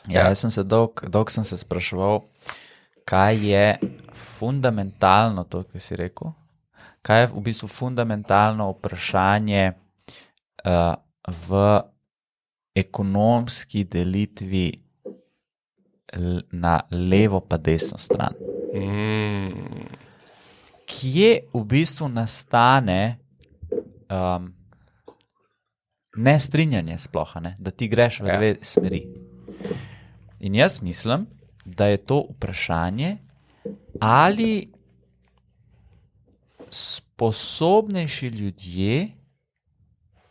Ja, jaz sem se dolgo sem se spraševal, kaj je fundamentalno to, kar si rekel. Kaj je v bistvu fundamentalno vprašanje v ekonomski delitvi na levo pa desno stran. Kje v bistvu nastane nestrinjanje sploh, ne? Da ti greš v dve smeri. In jaz mislim, da je to vprašanje, ali sposobnejši ljudje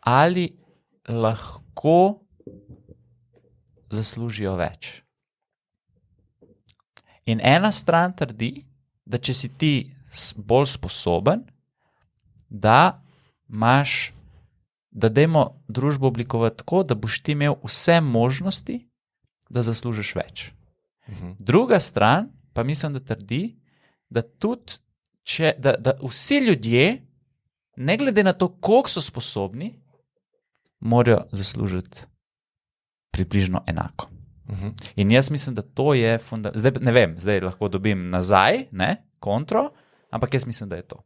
ali lahko zaslužijo več. In ena stran trdi, da če si ti bolj sposoben, da imaš, da dajmo družbo oblikovati tako, da boš ti imel vse možnosti, da zaslužiš več. Druga stran pa mislim, da trdi, da tudi, da vsi ljudje, ne glede na to, koliko so sposobni, morajo zaslužiti približno enako. In jaz mislim, da to je zdaj ne vem, zdaj lahko dobim nazaj, ne, kontro, ampak jaz mislim, da je to.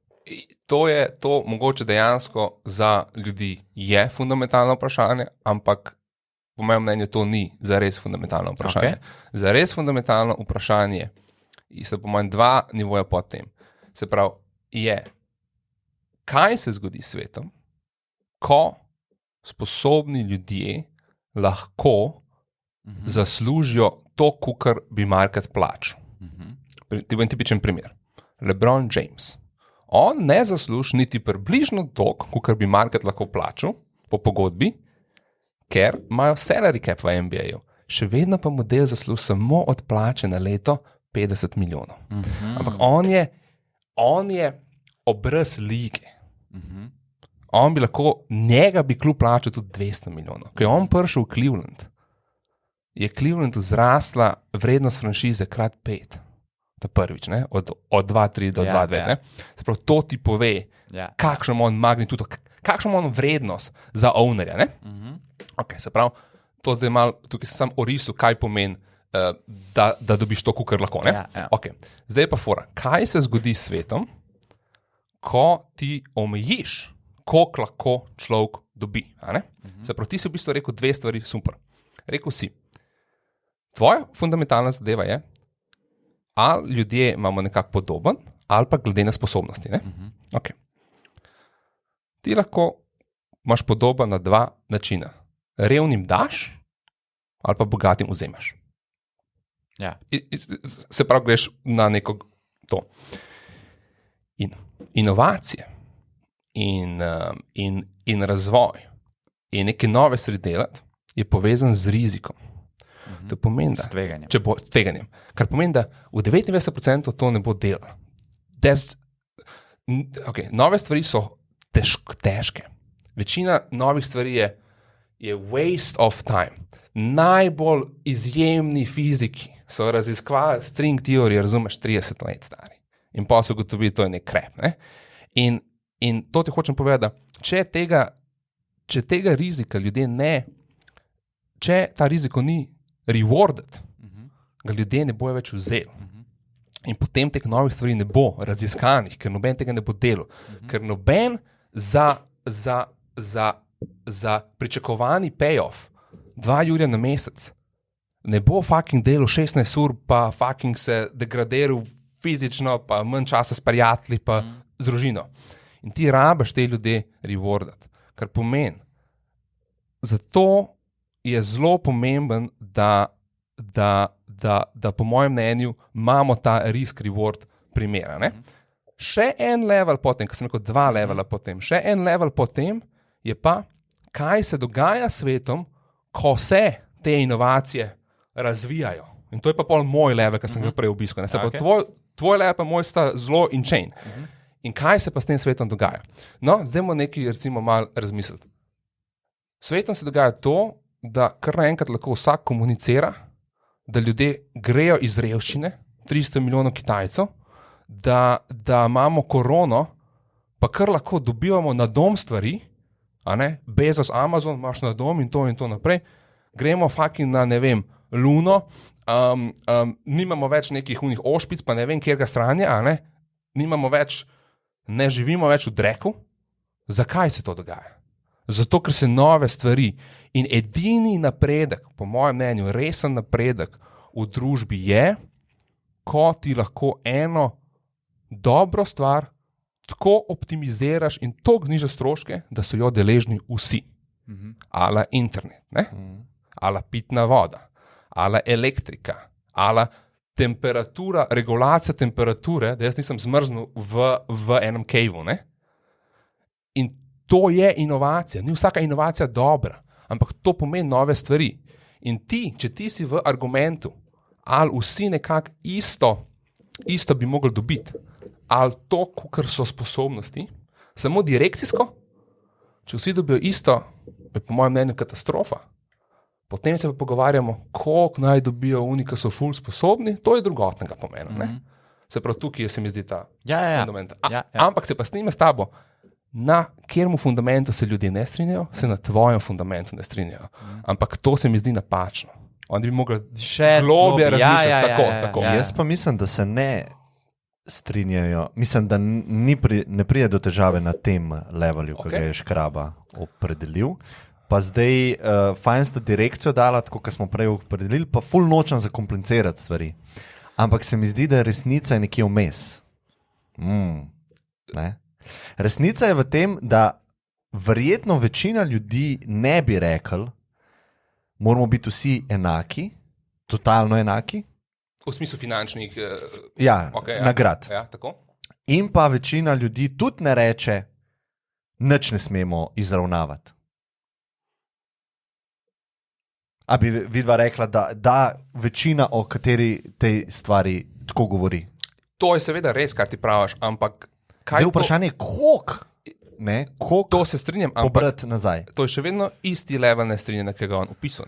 To mogoče dejansko za ljudi je fundamentalno vprašanje, ampak po mojem mnenju to ni zares fundamentalno vprašanje. Okay. Zares fundamentalno vprašanje so po mojem dva nivoja pod tem. Se pravi, kaj se zgodi s svetom, ko sposobni ljudje lahko zaslužijo to, kar bi market plačal. Ti bom tipičen primer. LeBron James. On ne zasluži niti približno toliko, kar bi market lahko plačal po pogodbi, ker imajo salary cap v NBA-ju. Še vedno pa model zasluži samo od plače na leto 50 milijonov. Ampak on je obraz lige. On bi lahko, njega bi klub plačal tudi 200 milijonov. Ko je on prišel v Cleveland, je Cleveland vzrasla vrednost franšize krat 5. Ta prvič, ne? Od 2,3 do 2,2. Ja. Se pravi, to ti pove, kakšno ima on magnitudo, kakšno ima on vrednost za ownerja. Okay, se pravi, to zdaj malo, tukaj sem sam orisal, kaj pomeni, da dobiš to, kar lahko. Okay. Zdaj pa fora, kaj se zgodi s svetom, ko ti omejiš, koliko lahko človek dobi. Se pravi, ti si v bistvu rekel dve stvari, super. Rekel si, tvoja fundamentalna zadeva je, ali ljudje imamo nekako podoben, ali pa glede na sposobnosti. Okay. Ti lahko imaš podoben na dva načina. Revnim daš, ali pa bogatim vzemaš. Ja. Se pravi, greš na neko to. In inovacije in razvoj in neke nove stvari delati je povezan z rizikom. To pomeni, da tveganjem. Kar pomeni, da v 99% to ne bo delalo. Okay, nove stvari so težke. Večina novih stvari je waste of time. Najbolj izjemni fiziki so raziskovali string teorije, razumeš, 30 let stari. In pa so ugotovili, to je nek krep. Ne? In to ti hočem povedati, da če tega rizika ljudje ne, če ta riziko ni rewarded, ga ljudje ne bojo več vzeli. In potem teh novih stvari ne bo raziskanih, ker noben tega ne bo delal. Ker noben za pričakovani payoff 2 jurja na mesec ne bo fucking delal 16 ur, pa fucking se degradiral fizično, pa manj časa s prijatelji, pa z družino. In ti rabiš te ljudi rewardati. Kar pomeni, zato je zelo pomemben, da po mojem mnenju imamo ta risk-reward primera. Ne? Še en level potem, ko sem rekel 2 levela potem, še en level potem je pa, kaj se dogaja s svetom, ko se te inovacije razvijajo. In to je pa pol moj level, ki sem ga prej obiskal. Tvoj level pa moj sta zelo in chain. In kaj se pa s tem svetom dogaja? No, zdaj moramo nekaj recimo malo razmisliti. Svetom se dogaja to, da kar naenkrat lahko vsak komunicira, da ljudje grejo iz revščine, 300 milijonov Kitajcev, da imamo korono, pa kar lahko dobivamo na dom stvari, a ne, Bezos, Amazon, imaš na dom in to naprej, gremo fucking na, ne vem, luno, nimamo več nekih unih ošpic, pa ne vem, kjerga stranja, nimamo več, ne živimo več v dreku. Zakaj se to dogaja? Zato, ker se nove stvari in edini napredek, po mojem mnenju, resen napredek v družbi je, ko ti lahko eno dobro stvar tako optimiziraš in tako znižaš stroške, da so jo deležni vsi. Ala internet, ala pitna voda, ala elektrika, ala temperatura, regulacija temperature, da jaz nisem zmrznil v enem caveu. In to je inovacija. Ni vsaka inovacija dobra, ampak to pomeni nove stvari. In ti, če ti si v argumentu, ali vsi nekako isto bi mogli dobiti, ali to, kar so sposobnosti, samo direkcijsko, če vsi dobijo isto, je po mojem mnenju katastrofa. Potem se pa pogovarjamo, koliko naj dobijo oni, ki so ful sposobni, to je drugotnega pomena. Se pravi, tukaj se mi zdi ta fundament. Ampak se pa snime s tabo, na kjermu fundamentu se ljudje ne strinjajo, se na tvojem fundamentu ne strinjajo. Ampak to se mi zdi napačno. Oni bi mogli še globje razmišljati. Tako. Jaz pa mislim, da se ne strinjajo. Mislim, da ne pride do težave na tem levelju, ki ga je Škraba opredelil. Pa zdaj, fajn sta direkcijo dala, tako kot smo prej opredelili, pa ful nočem zakomplicirati stvari. Ampak se mi zdi, da resnica je nekje vmes. Resnica je v tem, da verjetno večina ljudi ne bi rekli, moramo biti vsi enaki, totalno enaki. V smislu finančnih nagrad. Ja, tako. In pa večina ljudi tudi ne reče, nič ne smemo izravnavati. A bi vidva rekla, da večina, o kateri tej stvari tako govori? To je seveda res, kar ti praviš, ampak zdaj vprašanje je, koliko to se strinjam, pobrati nazaj. To je še vedno isti level nestrinjanja, ki ga on opisal.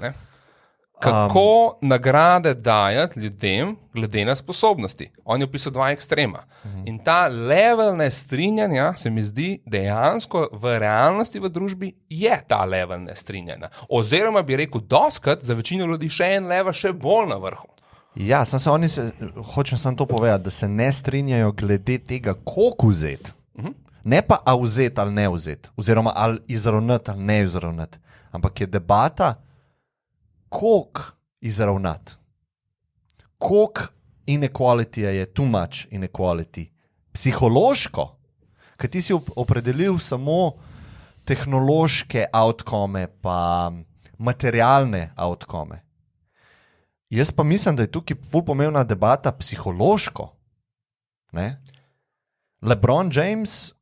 Kako nagrade dajati ljudem glede na sposobnosti. On je opisal dva ekstrema. In ta level nestrinjanja se mi zdi dejansko v realnosti v družbi je ta level nestrinjanja. Oziroma bi rekel doskrat za večino ljudi še en level še bolj na vrhu. Ja, hočem samo to povedati, da se ne strinjajo glede tega, koliko vzeti. Ne pa a vzeti ali ne vzeti, oziroma ali izravnati ali ne izravnati. Ampak je debata, koliko izravnati. Koliko inequality je too much inequality. Psihološko, ker ti si opredelil samo tehnološke outcome pa materialne outcome. Jaz pa mislim, da je tukaj ful pomembna debata psihološko. LeBron James,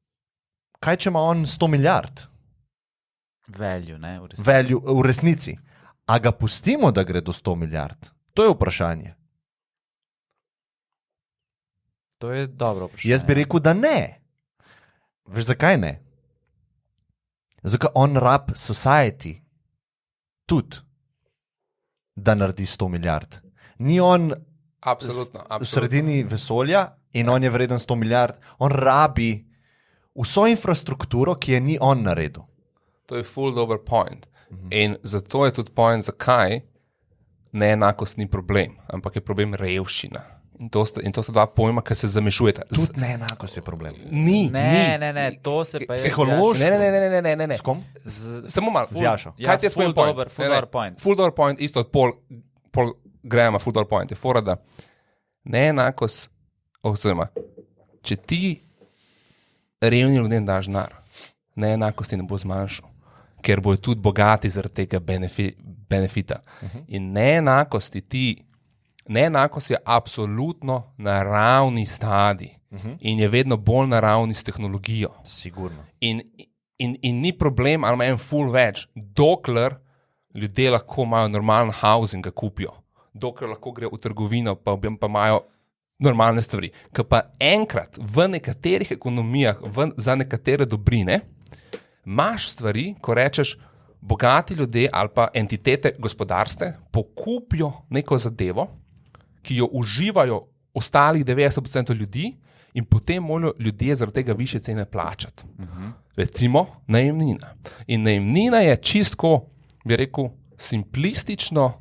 kaj če ima on 100 milijard? Value, Value v resnici. A ga pustimo, da gre do 100 milijard? To je vprašanje. To je dobro vprašanje. Jaz bi rekel, da ne. Veš, zakaj ne? Zato, ker on rab society tudi, da naredi 100 milijard. Ni on v sredini vesolja in on je vreden 100 milijard. On rabi vso infrastrukturo, ki je ni on naredil. To je full dober point. In zato je tudi point, zakaj neenakost ni problem, ampak je problem revščina. In to sta dva pojma, ki se zamešujeta. Tudi neenakost je problem. Ne, to se pa je... Psihološko. Ne. S kom? Samo malo. Z Jašo. Kaj ti je svoj point? Full dober point. Full dober point, isto od Paul Grahama, full dober point. Je fora, da neenakost, oziroma, če ti revni ljudem daš denar, neenakosti ne bo zmanjšal, ker bojo tudi bogati zaradi tega benefita. In neenakost je absolutno naravni stadij in je vedno bolj naravni s tehnologijo. Sigurno. In ni problem, ali ima en ful več, dokler ljudje lahko imajo normalen housing, ga kupijo, dokler lahko grejo v trgovino, pa imajo normalne stvari. Ker pa enkrat v nekaterih ekonomijah, za nekatere dobrine, imaš stvari, ko rečeš, bogati ljudje ali pa entitete gospodarstva pokupijo neko zadevo, ki jo uživajo ostalih 90% ljudi in potem morajo ljudje zaradi tega više cene plačati. Recimo najemnina. In najemnina je čisto, bi rekel, simplistično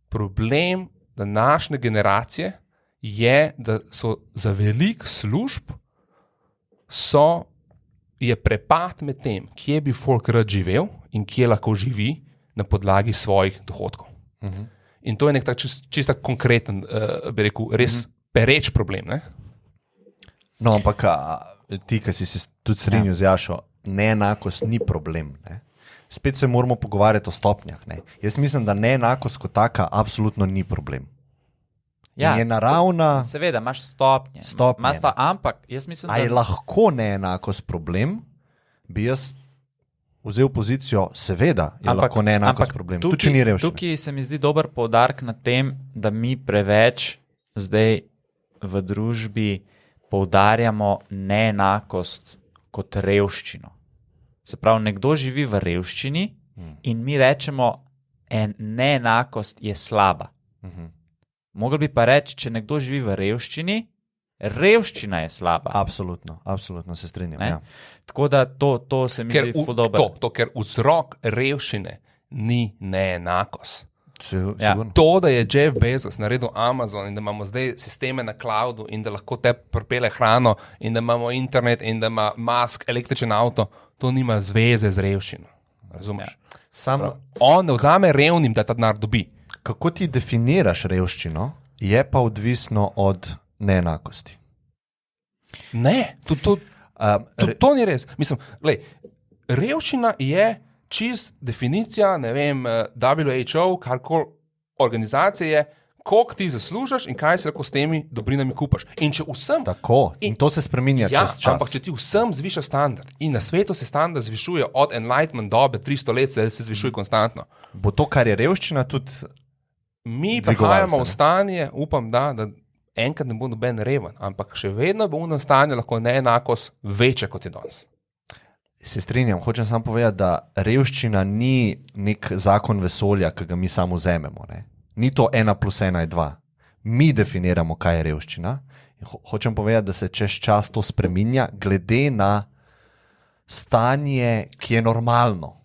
problem današnje generacije je, da so za velik služb je prepad med tem, kje bi folk rad živel in kje lahko živi na podlagi svojih dohodkov. In to je nek tak čisto konkreten, bi rekel, res pereč problem. Ne? No, ampak ti, ki si se tudi strinjal z Jašo, neenakost ni problem. Ne? Spet se moramo pogovarjati o stopnjah. Ne? Jaz mislim, da neenakost kot taka absolutno ni problem. Ja, je naravna. Seveda, imaš stopnje. Ampak jaz mislim, da je lahko neenakost problem, bi jaz vzel pozicijo, seveda je lahko neenakost problem. Tukaj se mi zdi dober poudarek na tem, da mi preveč zdaj v družbi poudarjamo neenakost kot revščino. Se pravi, nekdo živi v revščini in mi rečemo, neenakost je slaba. Mogli bi pa reči, če nekdo živi v revščini, revščina je slaba. Absolutno se strinjam. Ja. Tako da to se mi zdi ful dobro. Ker vzrok revščine ni neenakost. Ja. To, da je Jeff Bezos naredil Amazon in da imamo zdaj sisteme na cloudu in da lahko te pripelje hrano in da imamo internet in da ima Musk električen avto, to nima zveze z revščino. Razumeš? Ja. On ne vzame revnim, da ta denar dobi. Kako ti definiraš revščino, je pa odvisno od neenakosti. Ne, to ni res. Mislim, revščina je čist definicija, ne vem, WHO, karkoli organizacije, koliko ti zaslužiš in kaj se lahko s temi dobrinami kupaš. In če vsem... Tako, in to se spreminja čez čas. Ampak če ti vsem zviša standard in na svetu se standard zvišuje od Enlightenment dobe, 300 let se zvišuje konstantno. Bo to, kar je revščina, tudi mi prihajamo v stanje, upam, da enkrat ne bo noben reven, ampak še vedno bo v stanju lahko neenakost večja, kot je danes. Se strinjam, hočem samo povedati, da revščina ni nek zakon vesolja, ki ga mi samo vzamemo. Ne? Ni to 1+1 je 2. Mi definiramo, kaj je revščina. Hočem povedati, da se čez čas to spreminja, glede na stanje, ki je normalno.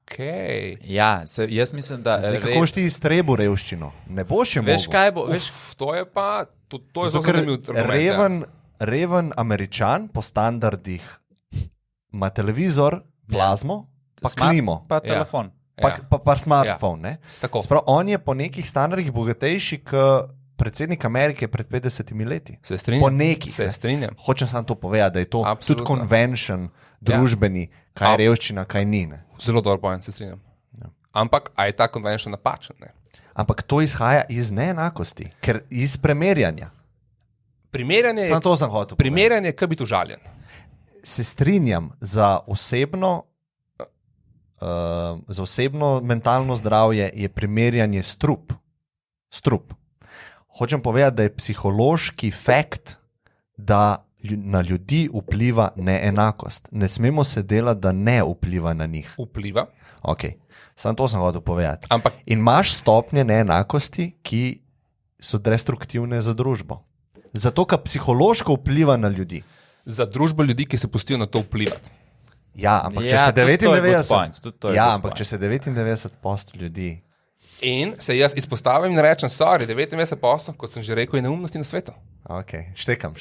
Okay. Ja, jaz mislim, da... Zdaj, kako boš ti iztrebu revščino? Ne boš še veš, mogel. Kaj bo, veš, to je pa... To je zato, ker reven Američan po standardih ima televizor, plazmo, pa klimo. Pa telefon. Pa smartphone. Ja. Sprav, on je po nekih standardih bogatejši kot predsednik Amerike pred 50 leti. Se strinjam. Po nekih. Se strinjam. Hočem samo to povedati, da je to Absolutno. Tudi convention družbeni, kaj je revščina, kaj ni. Ne? Zelo dobro pojem, se strinjam. Ja. Ampak, a je ta convention napačen? Ne? Ampak to izhaja iz neenakosti, ker iz premerjanja. Primerjanje je... Samo to sem hotel povedati. Primerjanje je, kaj biti užaljen. Se strinjam, za osebno mentalno zdravje je primerjanje strup. Hočem povedati, da je psihološki fakt, da na ljudi vpliva neenakost. Ne smemo se delati, da ne vpliva na njih. Vpliva. Okay. Samo to sem hotel povedati. Ampak... In imaš stopnje neenakosti, ki so destruktivne za družbo. Zato, ker psihološko vpliva na ljudi. Za družbo ljudi, ki se pustijo na to vplivati. Ja, ampak če se 99% ljudi... In se jaz izpostavim in rečem, sorry, 99%, kot sem že rekel, je neumnosti na svetu. Ok, štekam.